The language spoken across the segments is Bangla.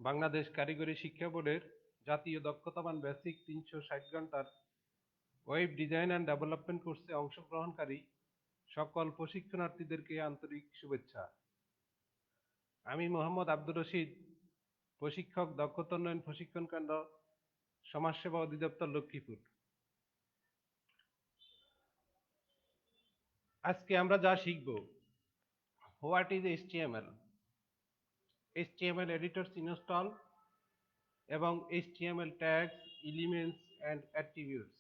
বাংলাদেশ কারিগরি শিক্ষা বোর্ডের জাতীয় দক্ষতামান বেসিক 360 ঘন্টার ওয়েব ডিজাইন অ্যান্ড ডেভেলপমেন্ট কোর্সে অংশগ্রহণকারী সকল প্রশিক্ষণার্থীদেরকে আন্তরিক শুভেচ্ছা। আমি মোহাম্মদ আব্দুর রশিদ, প্রশিক্ষক, দক্ষতা উন্নয়ন প্রশিক্ষণ কেন্দ্র, সমাজসেবা অধিদপ্তর, লক্ষ্মীপুর। আজকে আমরা যা শিখব, what is HTML, HTML editors install এবং HTML tags, elements and attributes.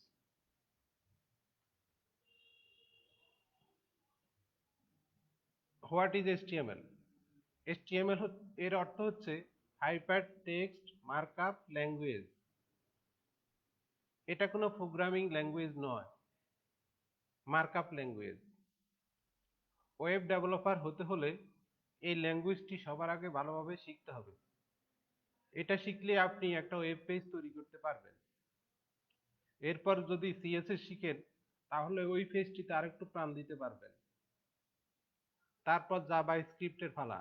What is HTML? HTML এর অর্থ হচ্ছে হাইপার টেক্সট মার্কআপ ল্যাঙ্গুয়েজ। এটা কোনো প্রোগ্রামিং ল্যাঙ্গুয়েজ নয়, মার্কআপ ল্যাঙ্গুয়েজ। ওয়েব ডেভেলপার হতে হলে এই ল্যাঙ্গুয়েজটি সবার আগে ভালোভাবে শিখতে হবে। এটা শিখলে আপনি একটা ওয়েব পেজ তৈরি করতে পারবেন। এরপর যদি CSS শিখেন তাহলে ওই পেজটিতে আরেকটু প্রাণ দিতে পারবেন। তারপর জাভা স্ক্রিপ্টের পালা।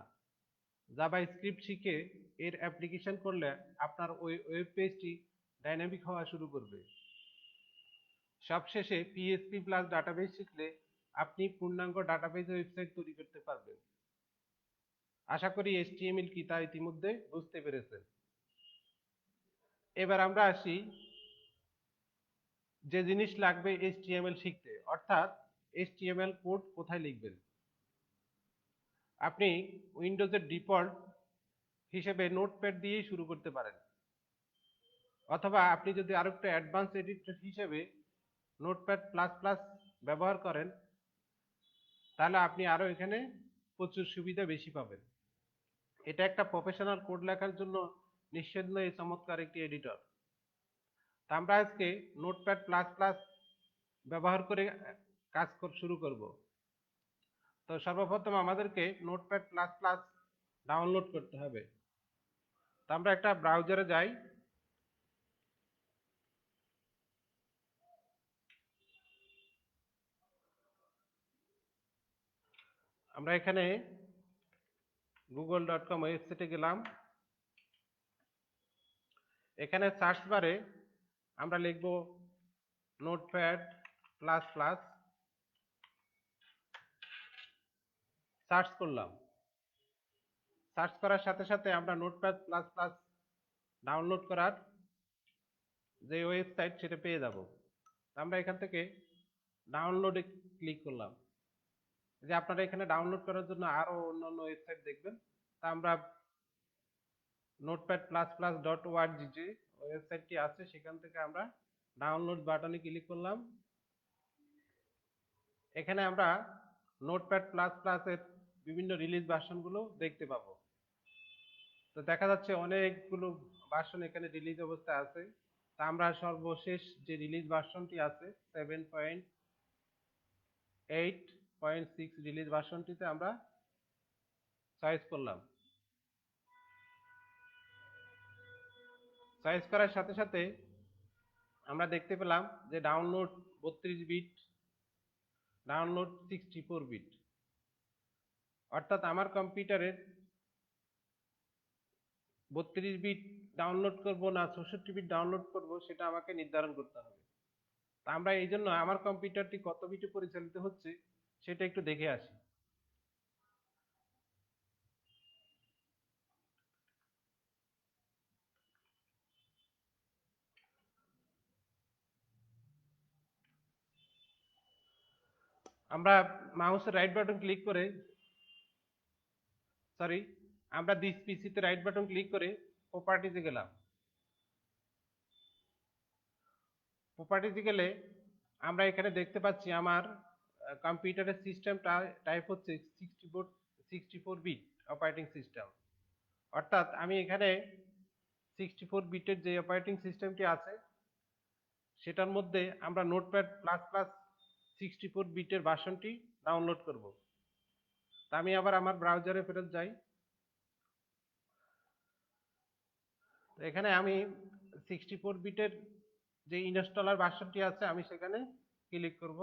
জাভা স্ক্রিপ্ট শিখে এর অ্যাপ্লিকেশন করলে আপনার ওই ওয়েব পেজটি ডাইনামিক হওয়া শুরু করবে। সবশেষে PHP প্লাস ডাটাবেস শিখলে আপনি পূর্ণাঙ্গ ডাটাবেস ওয়েবসাইট তৈরি করতে পারবেন। আশা করি HTML কি তা ইতিমধ্যে বুঝতে পেরেছেন। এবার আমরা আসি যে জিনিস লাগবে HTML শিখতে, অর্থাৎ HTML কোড কোথায় লিখবেন। আপনি উইন্ডোজের ডিফল্ট হিসেবে নোটপ্যাড দিয়েই শুরু করতে পারেন, অথবা আপনি যদি আরো একটু অ্যাডভান্স এডিটর হিসেবে নোটপ্যাড প্লাস প্লাস ব্যবহার করেন তাহলে আপনি আরো এখানে প্রচুর সুবিধা বেশি পাবেন। এটা একটা প্রফেশনাল কোড লেখার জন্য নিঃসন্দেহে চমৎকার একটি এডিটর। তা আমরা আজকে নোটপ্যাড প্লাস প্লাস ব্যবহার করে কাজ শুরু করব। তো সর্বপ্রথম আমাদেরকে নোটপ্যাড প্লাস প্লাস ডাউনলোড করতে হবে। তো আমরা একটা ব্রাউজারে যাই। আমরা এখানে google.com ওয়েবসাইটে গেলাম। এখানে সার্চ বারে আমরা লিখব নোটপ্যাড প্লাস প্লাস, সার্চ করলাম। সার্চ করার সাথে সাথে আমরা নোটপ্যাড প্লাস প্লাস ডাউনলোড করার যে ওয়েবসাইট সেটা পেয়ে যাব। আমরা এখান থেকে ডাউনলোডে ক্লিক করলাম। যে আপনারা এখানে ডাউনলোড করার জন্য আরো অন্যান্য ওয়েবসাইট দেখবেন। তা আমরা নোটপ্যাড প্লাস প্লাস .org যে ওয়েবসাইটটি আছে সেখান থেকে আমরা ডাউনলোড বাটনে ক্লিক করলাম। এখানে আমরা নোটপ্যাড প্লাস প্লাস এর বিভিন্ন রিলিজ ভার্সনগুলো দেখতে পাবো। তো দেখা যাচ্ছে অনেকগুলো ভার্সন এখানে রিলিজ অবস্থায় আছে। তা আমরা সর্বশেষ যে রিলিজ ভার্সনটি আছে 7.8.6 রিলিজ ভার্সনটিতে আমরা চয়েস করলাম। চয়েস করার সাথে সাথে আমরা দেখতে পেলাম যে ডাউনলোড 32 বিট, ডাউনলোড 64 বিট। অর্থাৎ আমার কম্পিউটারের 32 বিট ডাউনলোড করব না 64 বিট ডাউনলোড করব সেটা আমাকে নির্ধারণ করতে হবে। তা আমরা এই জন্য আমার কম্পিউটারটি কত বিটে পরিচালিত হচ্ছে সেটা একটু দেখে আসি। আমরা মাউসের রাইট বাটন ক্লিক করে আমরা দিস পিসিতে রাইট বাটন ক্লিক করে প্রপার্টিতে গেলাম। প্রপার্টিতে গেলে আমরা এখানে দেখতে পাচ্ছি আমার কম্পিউটারের সিস্টেম টাইপ হচ্ছে 64 বিট অপারেটিং সিস্টেম। অর্থাৎ আমি এখানে 64 বিটের যে অপারেটিং সিস্টেমটি আছে সেটার মধ্যে আমরা নোটপ্যাড প্লাস প্লাস 64 বিটের ভার্সনটি ডাউনলোড করব। তা আমি আবার আমার ব্রাউজারে ফেরত যাই। তো এখানে আমি 64 বিটের যে ইনস্টলার ভার্সনটি আছে আমি সেখানে ক্লিক করব।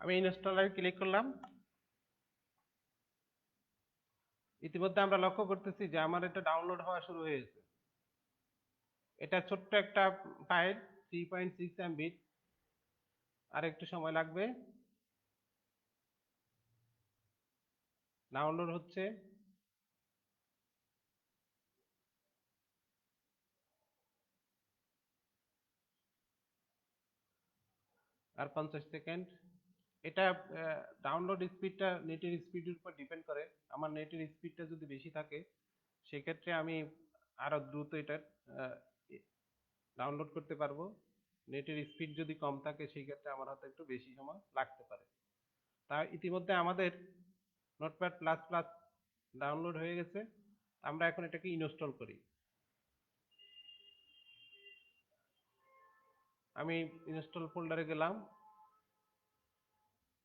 আমি ইনস্টলারে ক্লিক করলাম। ইতিমধ্যে আমরা লক্ষ্য করতেছি যে আমার এটা ডাউনলোড হওয়া শুরু হয়েছে। এটা ছোট্ট একটা ফাইল 3.6 MB, আর একটু সময় লাগবে, ডাউনলোড হচ্ছে। আর 50 সেকেন্ড। এটা ডাউনলোড স্পিডটা নেটের স্পিডের উপর ডিপেন্ড করে। আমার নেটের স্পিডটা যদি বেশি থাকে সেক্ষেত্রে আমি আরো দ্রুত এটা ডাউনলোড করতে পারবো। নেটের স্পিড যদি কম থাকে সেই ক্ষেত্রে আমার হয়তো একটু বেশি সময় লাগতে পারে। তাই ইতিমধ্যে আমাদের নোটপ্যাড প্লাস প্লাস ডাউনলোড হয়ে গেছে। আমরা এখন এটাকে ইনস্টল করি। আমি ইনস্টল ফোল্ডারে গেলাম।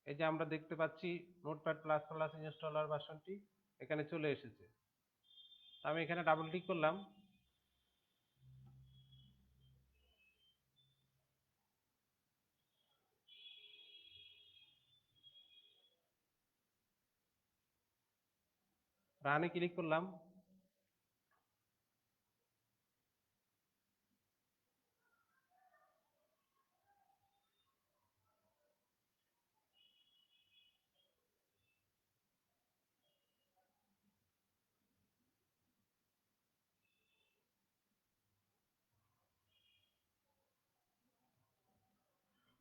এই যে আমরা দেখতে পাচ্ছি নোটপ্যাড প্লাস প্লাস ইনস্টলার ভার্সনটি এখানে চলে এসেছে। আমি এখানে ডাবল ক্লিক করলাম। রানে ক্লিক করলাম।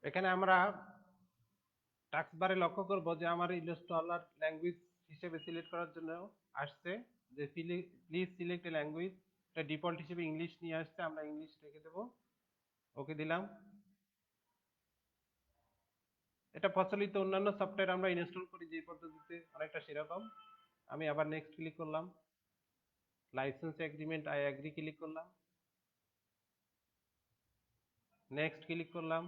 এখানে আমরা টাস্কবারে লক্ষ্য করব যে আমার ইনস্টলার ল্যাঙ্গুয়েজ হিসেবে সিলেক্ট করার জন্য আসছে যে প্লিজ সিলেক্ট এ ল্যাঙ্গুয়েজ। এটা ডিফল্ট হিসেবে ইংলিশ নিয়ে আসছে, আমরা ইংলিশ রেখে দেব। ওকে দিলাম। এটা প্রচলিত অন্যান্য সফটওয়্যার আমরা ইনস্টল করি যে পদ্ধতিতে অনেকটা সেরকম। আমি আবার নেক্সট ক্লিক করলাম। Licence agreement I agree click করলাম। নেক্সট ক্লিক করলাম।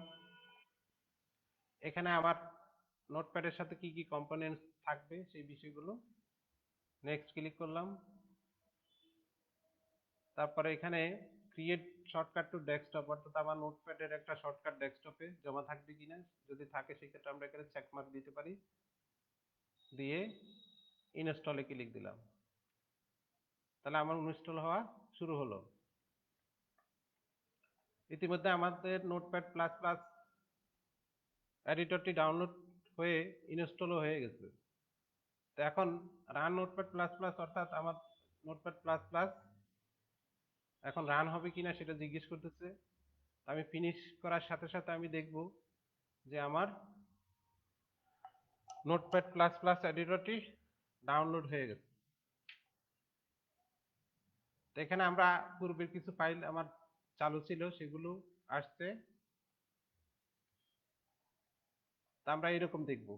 এখানে আমার নোটপ্যাডের সাথে কি কি কম্পোনেন্টস থাকবে সেই বিষয়গুলো নেক্সট ক্লিক করলাম। তারপরে এখানে ক্রিয়েট শর্টকাট টু ডেস্কটপ, অর্থাৎ আমার নোটপ্যাডের একটা শর্টকাট ডেস্কটপে জমা থাকবে কিনা, যদি থাকে সেক্ষেত্রে আমরা এখানে চেক মার্ক দিতে পারি। দিয়ে ইনস্টলে ক্লিক দিলাম। তাহলে আমার ইনস্টল হওয়া শুরু হলো। ইতিমধ্যে আমাদের নোটপ্যাড প্লাস প্লাস এডিটরটি ডাউনলোড হয়ে ইনস্টলও হয়ে গেছে। তো এখন রান নোটপ্যাড প্লাস প্লাস, অর্থাৎ আমার নোটপ্যাড প্লাস প্লাস এখন রান হবে কিনা সেটা জিজ্ঞেস করতেছে। আমি ফিনিশ করার সাথে সাথে আমি দেখব যে আমার নোটপ্যাড প্লাস প্লাস এডিটরটি ডাউনলোড হয়ে গেছে। তো এখানে আমরা পূর্বের কিছু ফাইল আমার চালু ছিল সেগুলো আসছে। তা আমরা এরকম দেখব।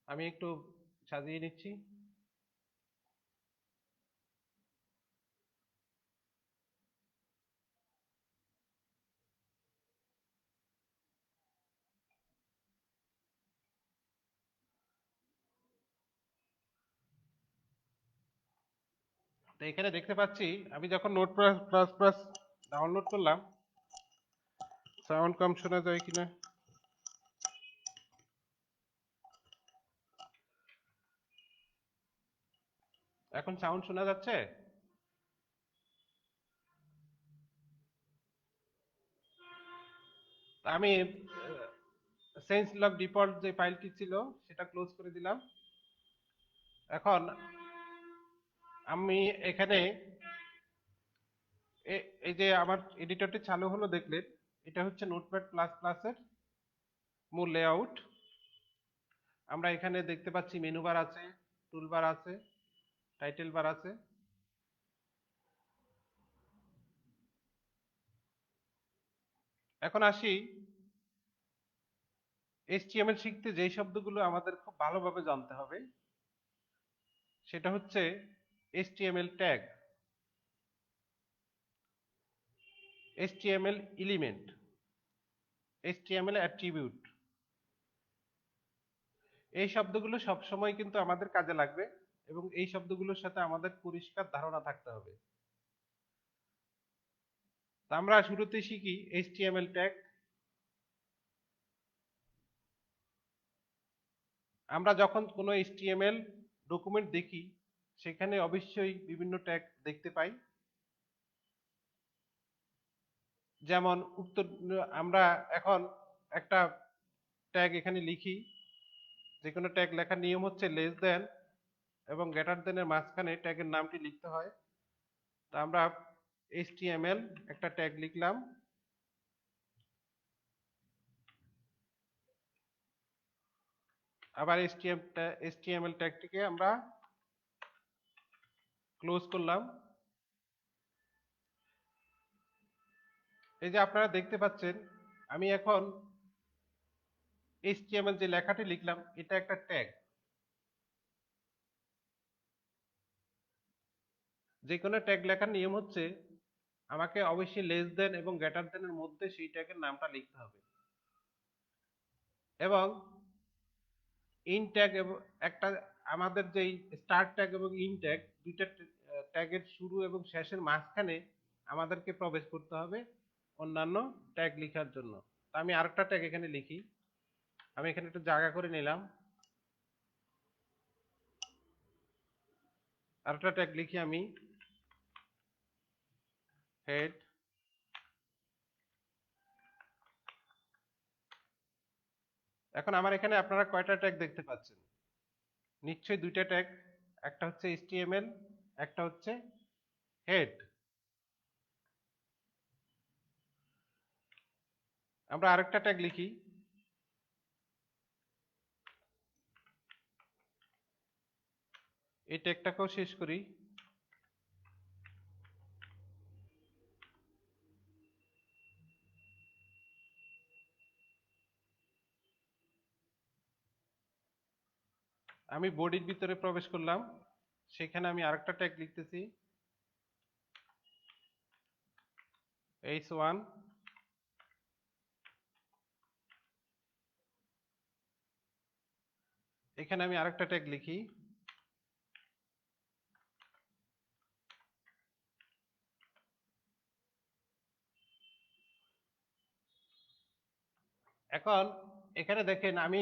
আমি একটু সাজিয়ে নিচ্ছি। তো এখানে দেখতে পাচ্ছি আমি যখন নোটপ্যাড প্লাস প্লাস ডাউনলোড করলাম, সাউন্ড কম শোনা যায় কিনা। এখন সাউন্ড শোনা যাচ্ছে? আমি সেন্স লগ ডিফল্ট যে ফাইলটি ছিল সেটা ক্লোজ করে দিলাম। এখন আমি এখানে এই যে আমার এডিটরটি চালু হলো দেখলেন, এটা হচ্ছে নোটপ্যাড প্লাস প্লাস এর মূল লেআউট। আমরা এখানে দেখতে পাচ্ছি মেনু বার আছে, টুল বার আছে, টাইটেল বার আছে। এখন আসি HTML শিখতে যেই শব্দগুলো আমাদের খুব ভালোভাবে জানতে হবে সেটা হচ্ছে HTML tag, HTML element, HTML attribute. এই শব্দগুলো সবসময় কিন্তু আমাদের কাজে লাগবে এবং এই শব্দগুলোর সাথে আমাদের পরিষ্কার ধারণা থাকতে হবে। তা আমরা শুরুতে শিখি HTML ট্যাগ। আমরা যখন কোনো HTML ডকুমেন্ট দেখি সেখানে অবশ্যই বিভিন্ন ট্যাগ দেখতে পাই। যেমন আমরা এখন একটা ট্যাগ এখানে লিখি, যে কোনো ট্যাগ লেখার নিয়ম হচ্ছে লেস দেন এবং গ্রেটার দেনের মাঝখানে ট্যাগের নামটি লিখতে হয়। তা আমরা HTML একটা ট্যাগ লিখলাম, আবার HTML ট্যাগটিকে আমরা ক্লোজ করলাম। এই যে আপনারা দেখতে পাচ্ছেন আমি এখন HTML যে লেখাটি লিখলাম এটা একটা ট্যাগ। যে কোনো ট্যাগ লেখার নিয়ম হচ্ছে আমাকে অবশ্যই লেস দেন এবং গ্রেটার দেনের মধ্যে সেই ট্যাগের নামটা লিখতে হবে, এবং ইন ট্যাগ এবং একটা আমাদের যেই স্টার্ট ট্যাগ এবং ইন ট্যাগ দুইটা ট্যাগের শুরু এবং শেষের মাঝখানে আমাদেরকে প্রবেশ করতে হবে অন্যান্য ট্যাগ লেখার জন্য। তো আমি আরেকটা ট্যাগ এখানে লিখি, আমি এখানে একটু জায়গা করে নিলাম, আরেকটা ট্যাগ লিখি আমি হেড। এখন আমার এখানে আপনারা কয়টা ট্যাগ দেখতে পাচ্ছেন? নিশ্চয়ই দুইটা ট্যাগ, একটা হচ্ছে HTML, একটা হচ্ছে হেড। আমরা আরেকটা ট্যাগ লিখি, এই ট্যাগটাকেও শেষ করি। আমি বডির ভিতরে প্রবেশ করলাম, সেখানে আমি আরেকটা ট্যাগ লিখতেছি h1। এখানে আমি আরেকটা ট্যাগ লিখি এখন এখানে দেখেন আমি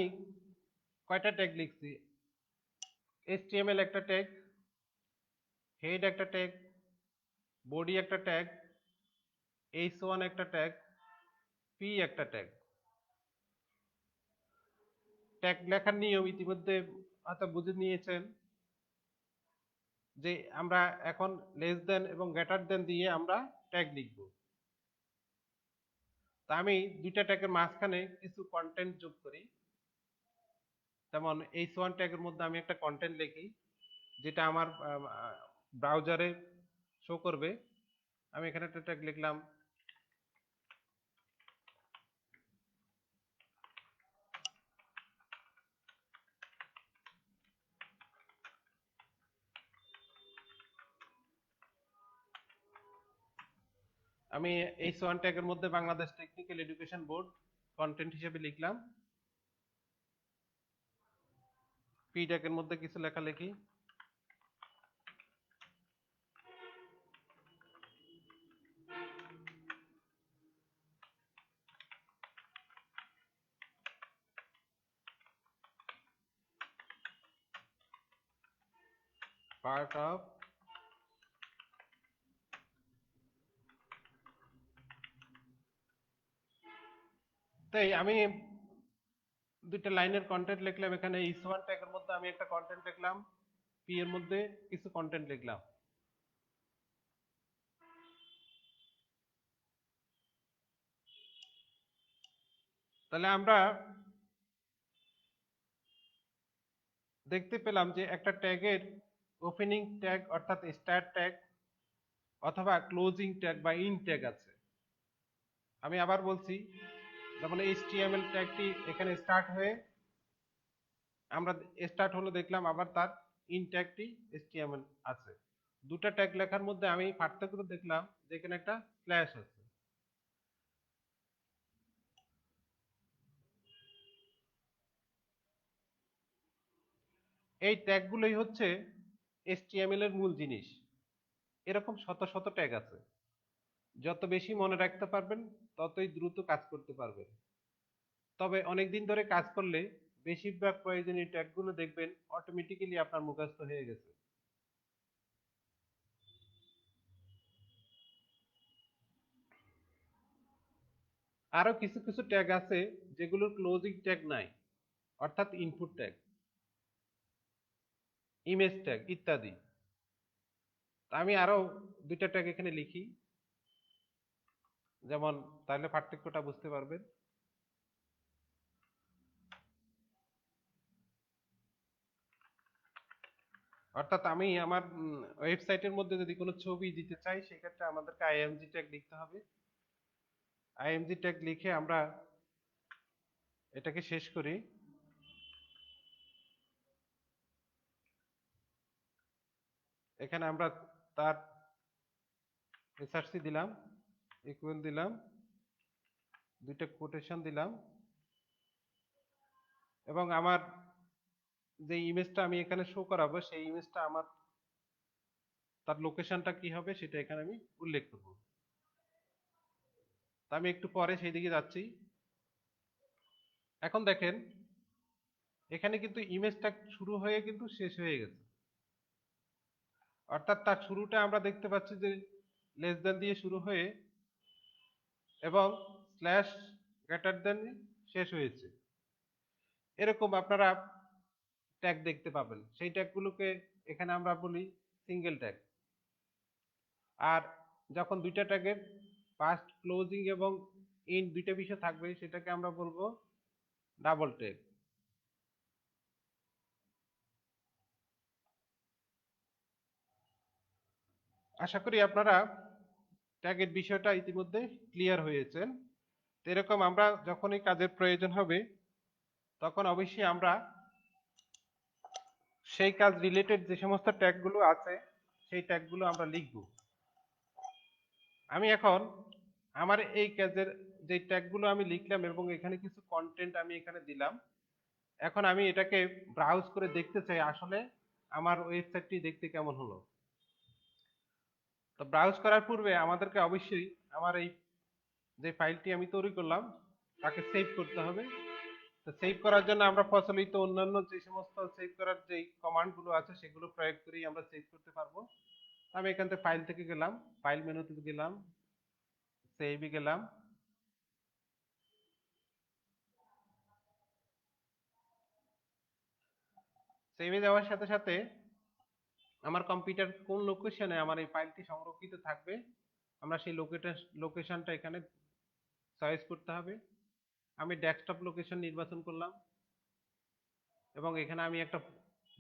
কয়টা ট্যাগ লিখছি। HTML একটা ট্যাগ, হেড একটা ট্যাগ, বডি একটা ট্যাগ, h1 একটা ট্যাগ, p একটা ট্যাগ। ট্যাগ লেখার নিয়ম ইতিমধ্যে হয়তো বুঝে নিয়েছেন যে আমরা এখন লেস দেন এবং গ্রেটার দেন দিয়ে আমরা ট্যাগ লিখব। তা আমি দুইটা ট্যাগের মাঝখানে কিছু কন্টেন্ট যোগ করি। যেমন h1 ট্যাগের মধ্যে আমি একটা কন্টেন্ট লিখি যেটা আমার ব্রাউজারে শো করবে। আমি এখানে একটা ট্যাগ লিখলাম আমি h1 ট্যাগের মধ্যে Bangladesh technical education board content হিসেবে লিখলাম। p ট্যাগের মধ্যে কিছু লেখালেখি, পার্ট অফ। তাই আমি দুইটা লাইনের কন্টেন্ট লিখলাম, এখানে h1 ট্যাগের মধ্যে আমি একটা কন্টেন্ট লিখলাম, p এর মধ্যে কিছু কন্টেন্ট লিখলাম। তাহলে আমরা দেখতে পেলাম যে একটা ট্যাগের ওপেনিং ট্যাগ অর্থাৎ স্টার্ট ট্যাগ অথবা ক্লোজিং ট্যাগ বা ইন ট্যাগ আছে। আমি আবার বলছি, যেমন HTML ট্যাগটি এখানে স্টার্ট হয়ে আমরা স্টার্ট হলো দেখলাম, আবার তার ইন ট্যাগটি HTML আছে। দুটা ট্যাগ লেখার মধ্যে আমি পার্থক্য দেখলাম যে এখানে একটা স্ল্যাশ আছে। এই ট্যাগগুলোই হচ্ছে HTML এর মূল জিনিস। এরকম শত শত ট্যাগ আছে, যত বেশি মনে রাখতে পারবেন ততই দ্রুত কাজ করতে পারবেন। তবে অনেকদিন ধরে কাজ করলে বেশিরভাগ প্রয়োজনীয় ট্যাগগুলো দেখবেন অটোমেটিক্যালি আপনার মুখস্থ হয়ে গেছে। আরো কিছু কিছু ট্যাগ আছে যেগুলোর ক্লোজিং ট্যাগ নাই, অর্থাৎ ইনপুট ট্যাগ, ইমেজ ট্যাগ ইত্যাদি। আমি আরো দুইটা ট্যাগ এখানে লিখি, যেমন তাহলে পার্থক্যটা বুঝতে পারবেন। অর্থাৎ আমি আমার ওয়েবসাইটের মধ্যে যদি কোনো ছবি দিতে চাই সেক্ষেত্রে আমাদেরকে আইএমজি ট্যাগ লিখতে হবে। আইএমজি ট্যাগ লিখে আমরা এটাকে শেষ করি। এখানে আমরা তার এসআরসি দিলাম, ইকুয়াল দিলাম, দুইটা কোটেশন দিলাম, এবং আমার যে ইমেজটা আমি এখানে শো করাবো সেই ইমেজটা আমার তার লোকেশনটা কি হবে সেটা এখানে আমি উল্লেখ করব। তা আমি একটু পরে সেই দিকে যাচ্ছি। এখন দেখেন এখানে কিন্তু ইমেজটা শুরু হয়ে কিন্তু শেষ হয়ে গেছে, অর্থাৎ তার শুরুটা আমরা দেখতে পাচ্ছি যে লেস দেন দিয়ে শুরু হয়ে এবং স্ল্যাশ গ্রেটার দেন শেষ হয়েছে। এরকম আপনারা ট্যাগ দেখতে পাবেন, সেই ট্যাগগুলোকে এখানে আমরা বলি সিঙ্গেল ট্যাগ। আর যখন দুইটা ট্যাগের ফার্স্ট, ক্লোজিং এবং এন্ড দুইটা বিষয় থাকবে সেটাকে আমরা বলবো ডাবল ট্যাগ। আশা করি আপনারা ট্যাগের বিষয়টা ইতিমধ্যে ক্লিয়ার হয়েছেন। এরকম আমরা যখনই কাজের প্রয়োজন হবে তখন অবশ্যই আমরা সেই কাজ রিলেটেড যে সমস্ত ট্যাগগুলো আছে সেই ট্যাগগুলো আমরা লিখব। আমি এখন আমার এই কাজের যে ট্যাগগুলো আমি লিখলাম এবং এখানে কিছু কন্টেন্ট আমি এখানে দিলাম, এখন আমি এটাকে ব্রাউজ করে দেখতে চাই আসলে আমার ওয়েবসাইটটি দেখতে কেমন হলো। তো ব্রাউজ করার পূর্বে আমাদেরকে অবশ্যই আমার এই যে ফাইলটি আমি তৈরি করলাম তাকে সেভ করতে হবে। তো সেভ করার জন্য আমরা প্রচলিত অন্যান্য যে সমস্ত সেভ করার যে কমান্ডগুলো আছে সেগুলো প্রয়োগ করেই আমরা সেভ করতে পারবো। আমি এখান থেকে ফাইল থেকে গেলাম, ফাইল মেনুতে গেলাম, সেভে গেলাম, সেভে যাওয়ার সাথে সাথে আমার কম্পিউটার কোন লোকেশনে আমার এই ফাইলটি সংরক্ষিত থাকবে আমরা সেই লোকেশনটা এখানে চয়েস করতে হবে। আমি ডেস্কটপ লোকেশন নির্বাচন করলাম এবং এখানে আমি একটা,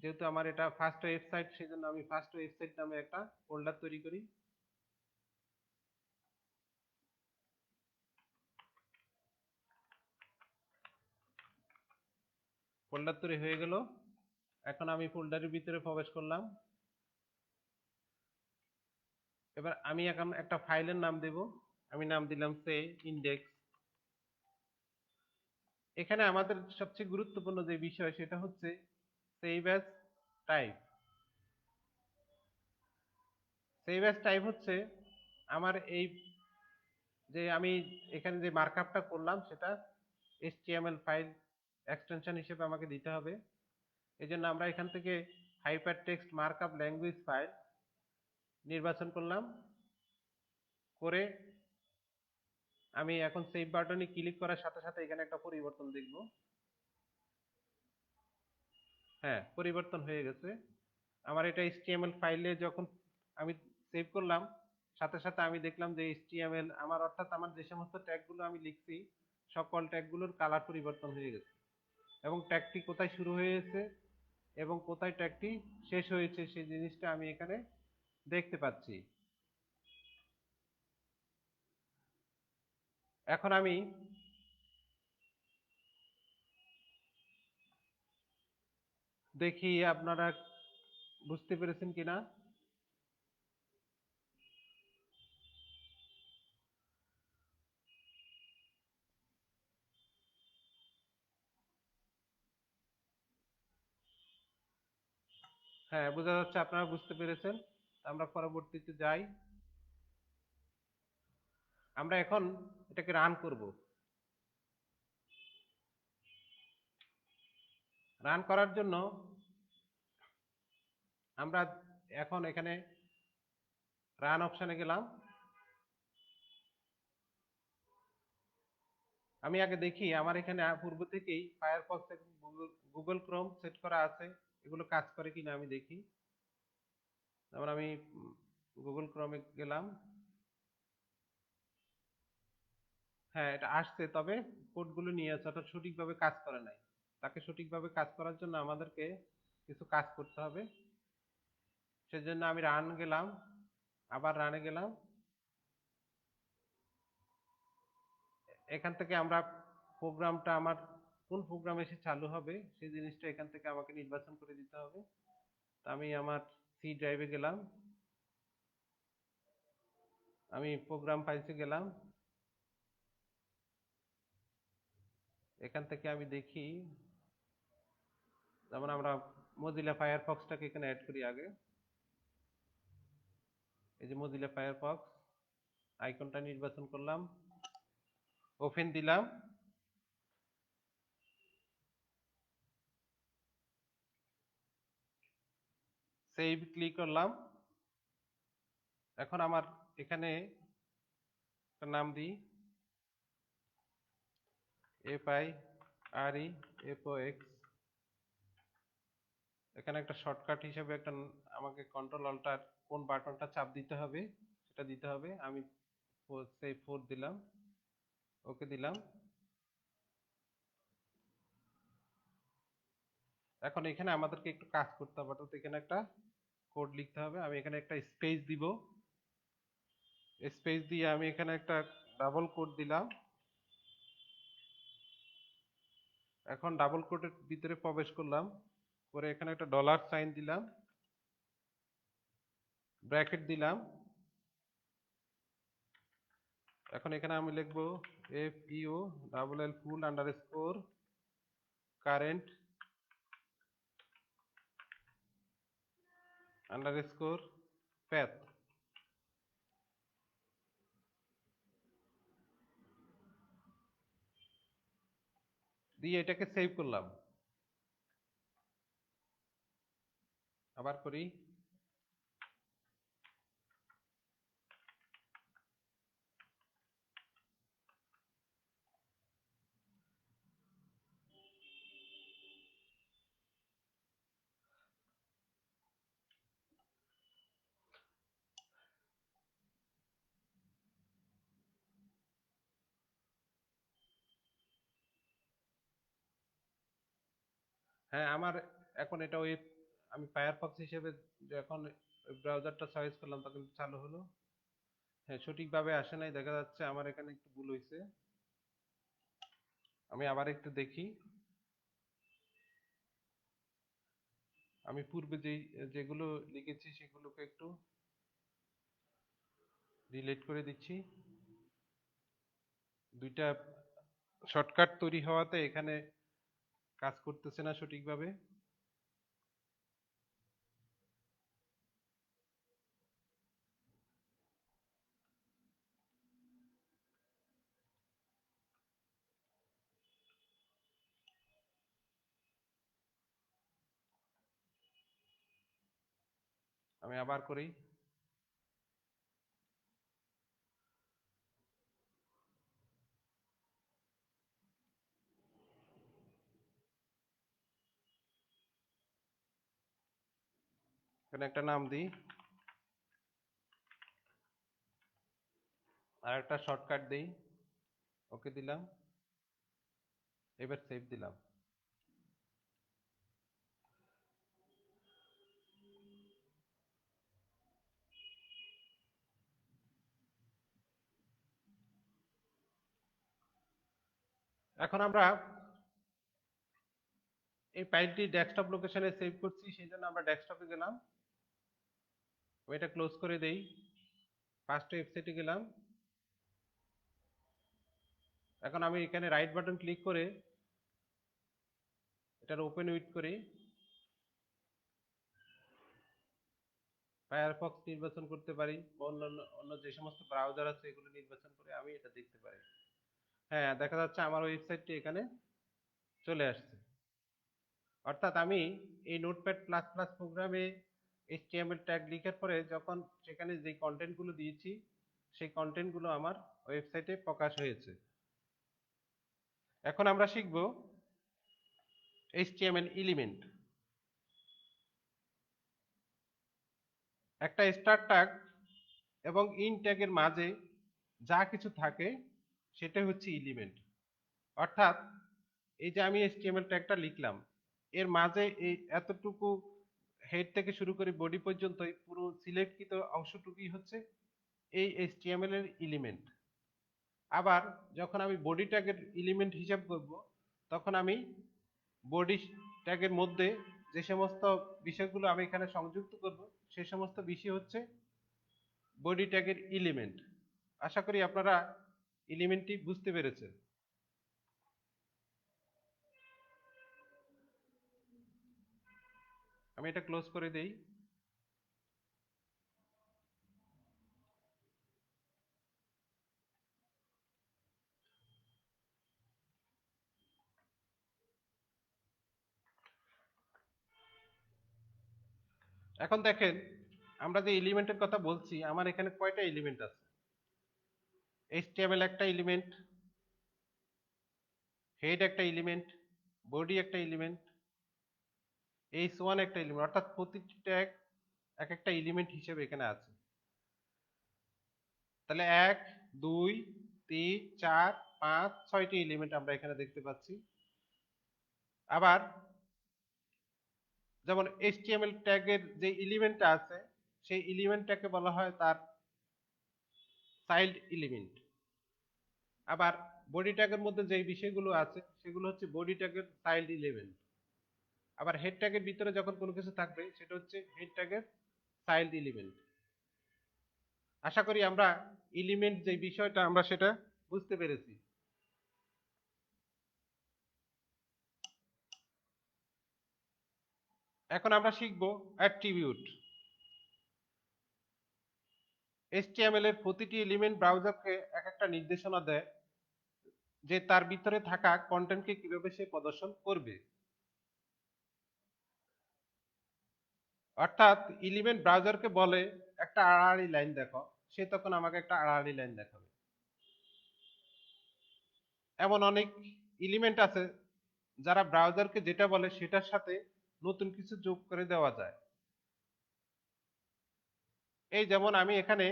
যেহেতু আমার এটা ফার্স্ট ওয়েবসাইট সেজন্য আমি ফার্স্ট ওয়েবসাইট নামে একটা ফোল্ডার তৈরি করি। ফোল্ডার তৈরি হয়ে গেল। এখন আমি ফোল্ডারের ভিতরে প্রবেশ করলাম। এবার আমি এখন একটা ফাইলের নাম দেব, আমি নাম দিলাম সে ইন্ডেক্স। এখানে আমাদের সবচেয়ে গুরুত্বপূর্ণ যে বিষয় সেটা হচ্ছে save as type. Save as type হচ্ছে আমার এই যে আমি এখানে যে মার্কআপটা করলাম সেটা HTML ফাইল এক্সটেনশন হিসেবে আমাকে দিতে হবে। এই জন্য আমরা এখান থেকে হাইপারটেক্সট মার্কআপ ল্যাঙ্গুয়েজ ফাইল নির্বাচন করলাম, করে আমি এখন সেভ বাটনে ক্লিক করার সাথে সাথে এখানে একটা পরিবর্তন দেখব। হ্যাঁ, পরিবর্তন হয়ে গেছে। আমার এটা HTML ফাইলে যখন আমি সেভ করলাম সাথে সাথে আমি দেখলাম যে HTML আমার, অর্থাৎ আমার যে সমস্ত ট্যাগগুলো আমি লিখছি সকল ট্যাগগুলোর কালার পরিবর্তন হয়ে গেছে এবং ট্যাগটি কোথায় শুরু হয়েছে এবং কোথায় ট্যাগটি শেষ হয়েছে সেই জিনিসটা আমি এখানে দেখতে পাচ্ছি। এখন আমি দেখি আপনারা বুঝতে পেরেছেন কিনা। হ্যাঁ, বোঝা যাচ্ছে আপনারা বুঝতে পেরেছেন। আমরা পরবর্তীতে যাই। আমরা এখন এটাকে রান করব। রান করার জন্য আমরা এখন এখানে রান অপশনে গেলাম। আমি আগে দেখি আমার এখানে পূর্ব থেকেই ফায়ারফক্স এবং গুগল ক্রোম সেট করা আছে, এগুলো কাজ করে কিনা আমি দেখি। যেমন আমি গুগল ক্রোমে গেলাম, হ্যাঁ এটা আসছে, তবে কোডগুলো নিয়ে আছে, অর্থাৎ সঠিকভাবে কাজ করে নাই। তাকে সঠিকভাবে কাজ করার জন্য আমাদেরকে কিছু কাজ করতে হবে। সেজন্য আমি রান গেলাম, আবার রানে গেলাম। এখান থেকে আমরা প্রোগ্রামটা আমার কোন প্রোগ্রাম এসে চালু হবে সেই জিনিসটা এখান থেকে আমাকে নির্বাচন করে দিতে হবে। তা আমি আমার সি ড্রাইভে গেলাম, আমি প্রোগ্রাম ফাইলসে গেলাম। এখান থেকে আমি দেখি, যেমন আমরা মজিলা ফায়ারফক্সটাকে এখানে অ্যাড করি আগে। এই যে মজিলা ফায়ারফক্স আইকনটা নির্বাচন করলাম, ওপেন দিলাম। সেভ ক্লিক করলাম। এখন আমার এখানে একটা নাম দিই, FIREFOX। এখানে একটা শর্টকাট হিসেবে একটা আমাকে কন্ট্রোল অল্টার কোন বাটনটা চাপ দিতে হবে সেটা দিতে হবে। আমি সেই 4 দিলাম, ওকে দিলাম। এখন এখানে আমাদেরকে একটু কাজ করতে হবে, অর্থাৎ এখানে একটা কোড লিখতে হবে। আমি এখানে একটা স্পেস দিব, স্পেস দিয়ে আমি এখানে একটা ডাবল কোড দিলাম। এখন ডাবল কোডের ভিতরে প্রবেশ করলাম, করে এখানে একটা ডলার সাইন দিলাম, ব্র্যাকেট দিলাম। এখন এখানে আমি লিখবো FULL ফুল আন্ডারস্কোর কারেন্ট আন্ডারস্কোর প্যাথ। দিয়ে এটাকে সেভ করলাম। আবার করি, হ্যাঁ আমার এখন এটা ওয়েব, আমি ফায়ারফক্স হিসেবে যখন ব্রাউজারটা চয়েস করলাম তখন চালু হলো। হ্যাঁ সঠিকভাবে আসে নাই, দেখা যাচ্ছে আমার এখানে একটু ভুল হয়েছে। আমি আবার একটু দেখি, আমি পূর্বে যেগুলো লিখেছি সেগুলোকে একটু ডিলিট করে দিচ্ছি। দুইটা শর্টকাট তৈরি হওয়াতে এখানে কাজ করতেছে না সঠিকভাবে। আমি আবার করি, এখানে একটা নাম দিই, আর একটা শর্টকাট দিই, ওকে দিলাম, এবার সেভ দিলাম। এখন আমরা এই ফাইলটি ডেস্কটপ লোকেশনে সেভ করছি, সেই জন্য আমরা ডেস্কটপে গেলাম, এটা ক্লোজ করে দেই। ফার্স্ট ওয়েবসাইটে গেলাম। এখন আমি এখানে রাইট বাটন ক্লিক করে এটার ওপেন উইথ করি, ফায়ারফক্স নির্বাচন করতে পারি বা অন্যান্য অন্য যে সমস্ত ব্রাউজার আছে এগুলো নির্বাচন করে আমি এটা দেখতে পারি। হ্যাঁ দেখা যাচ্ছে আমার ওয়েবসাইটটি এখানে চলে আসছে। অর্থাৎ আমি এই নোটপ্যাড প্লাস প্লাস প্রোগ্রামে HTML ট্যাগ লিখার পরে যখন সেখানে যে কন্টেন্টগুলো দিয়েছি সেই কন্টেন্টগুলো আমার ওয়েবসাইটে প্রকাশ হয়েছে। এখন আমরা শিখব HTML এলিমেন্ট। একটা স্টার ট্যাগ এবং ইন ট্যাগের মাঝে যা কিছু থাকে সেটা হচ্ছে এলিমেন্ট। অর্থাৎ এই যে আমি HTML ট্যাগটা লিখলাম এর মাঝে এই এতটুকু হেড থেকে শুরু করে বডি পর্যন্ত পুরো সিলেক্টকৃত অংশটুকুই হচ্ছে এই HTML এর এলিমেন্ট। আবার যখন আমি বডি ট্যাগের এলিমেন্ট হিসাব করব তখন আমি বডি ট্যাগের মধ্যে যে সমস্ত বিষয়গুলো আমি এখানে সংযুক্ত করব সেই সমস্ত বিষয় হচ্ছে বডি ট্যাগের এলিমেন্ট। আশা করি আপনারা এলিমেন্টটি বুঝতে পেরেছেন। আমি এটা ক্লোজ করে দেই। এখন দেখেন আমরা যে এলিমেন্টের কথা বলছি আমার এখানে কয়টা এলিমেন্ট আছে। HTML একটা এলিমেন্ট, হেড একটা এলিমেন্ট, বডি একটা এলিমেন্ট, h1 একটা এলিমেন্ট, অর্থাৎ প্রতিটি ট্যাগ এক একটা এলিমেন্ট হিসেবে এখানে আছে। তাহলে 1 2 3 4 5 6টি এলিমেন্ট আমরা এখানে দেখতে পাচ্ছি। আবার যেমন HTML ট্যাগের যে এলিমেন্টটা আছে সেই এলিমেন্টটাকে বলা হয় তার চাইল্ড এলিমেন্ট। আবার বডি ট্যাগের মধ্যে যে বিষয়গুলো আছে সেগুলো হচ্ছে বডি ট্যাগের চাইল্ড এলিমেন্ট। আবার হেড ট্যাগের ভিতরে যখন কোনো কিছু থাকবে সেটা হচ্ছে হেড ট্যাগের চাইল্ড এলিমেন্ট। আশা করি আমরা এলিমেন্ট যে বিষয়টা আমরা সেটা বুঝতে পেরেছি। এখন আমরা শিখব অ্যাট্রিবিউট। HTML এর প্রতিটি এলিমেন্ট ব্রাউজারকে এক একটা নির্দেশনা দেয় যে তার ভিতরে থাকা কন্টেন্টকে কিভাবে সে প্রদর্শন করবে। অর্থাৎ এলিমেন্ট ব্রাউজারকে বলে একটা আড়াআড়ি লাইন দেখো, সে তখন আমাকে একটা আড়াআড়ি লাইন দেখাবে। এমন অনেক এলিমেন্ট আছে যারা ব্রাউজারকে যেটা বলে সেটার সাথে নতুন কিছু যোগ করে দেওয়া যায়। এই যেমন আমি এখানে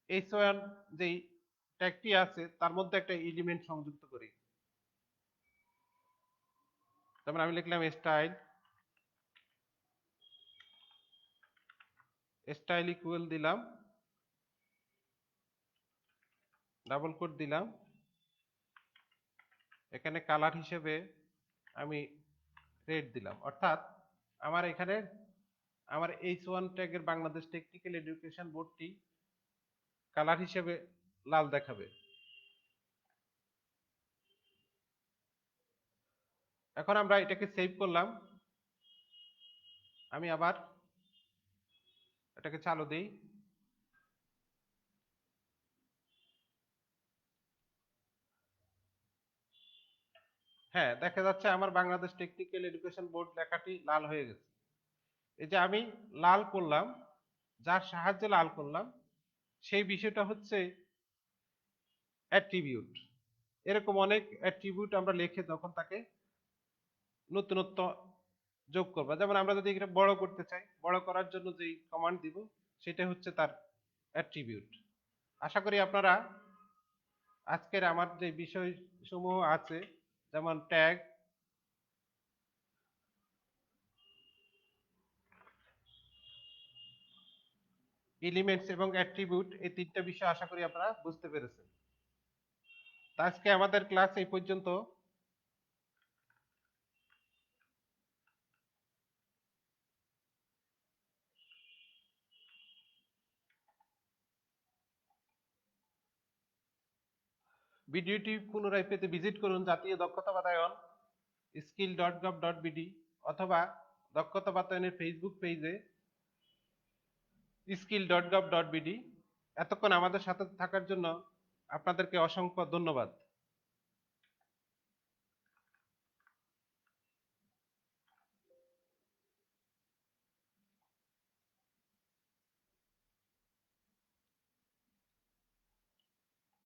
h1 যেই ট্যাগটি আছে তার মধ্যে একটা এলিমেন্ট সংযুক্ত করি। যেমন আমি লিখলাম স্টাইল ইকুয়াল দিলাম, ডাবল কোট দিলাম, এখানে কালার হিসেবে আমি রেড দিলাম। অর্থাৎ আমার এখানে আমার h1 ট্যাগের বাংলাদেশ টেকনিক্যাল এডুকেশন বোর্ডটি কালার হিসেবে লাল দেখাবে। এখন আমরা এটাকে সেভ করলাম। আমি আবার এটাকে চালু দিই। হ্যাঁ, দেখা যাচ্ছে আমার বাংলাদেশ টেকনিক্যাল এডুকেশন বোর্ড লেখাটি লাল হয়ে গেছে। এই যে আমি লাল করলাম, যার সাহায্যে লাল করলাম সেই বিষয়টা হচ্ছে অ্যাট্রিবিউট। এরকম অনেক অ্যাট্রিবিউট আমরা লিখে যখন তাকে নতুনত্ব যোগ করবো, যেমন আমরা যদি এটা বড় করতে চাই, বড় করার জন্য যেই কমান্ড দিব সেটা হচ্ছে তার অ্যাট্রিবিউট। আশা করি আপনারা আজকের আমার যে বিষয়সমূহ আছে যেমন ট্যাগ, এলিমেন্টস এবং অ্যাট্রিবিউট এই তিনটা বিষয় আশা করি আপনারা বুঝতে পেরেছেন। তো আজকে আমাদের ক্লাস এই পর্যন্ত। ভিডিওটি পুনরায় পেতে ভিজিট করুন জাতীয় দক্ষতা বাতায়ন skill.gov.bd অথবা দক্ষতা বাতায়নের ফেসবুক পেজে skill.gov.bd। এতক্ষণ আমাদের সাথে থাকার জন্য আপনাদেরকে অসংখ্য ধন্যবাদ।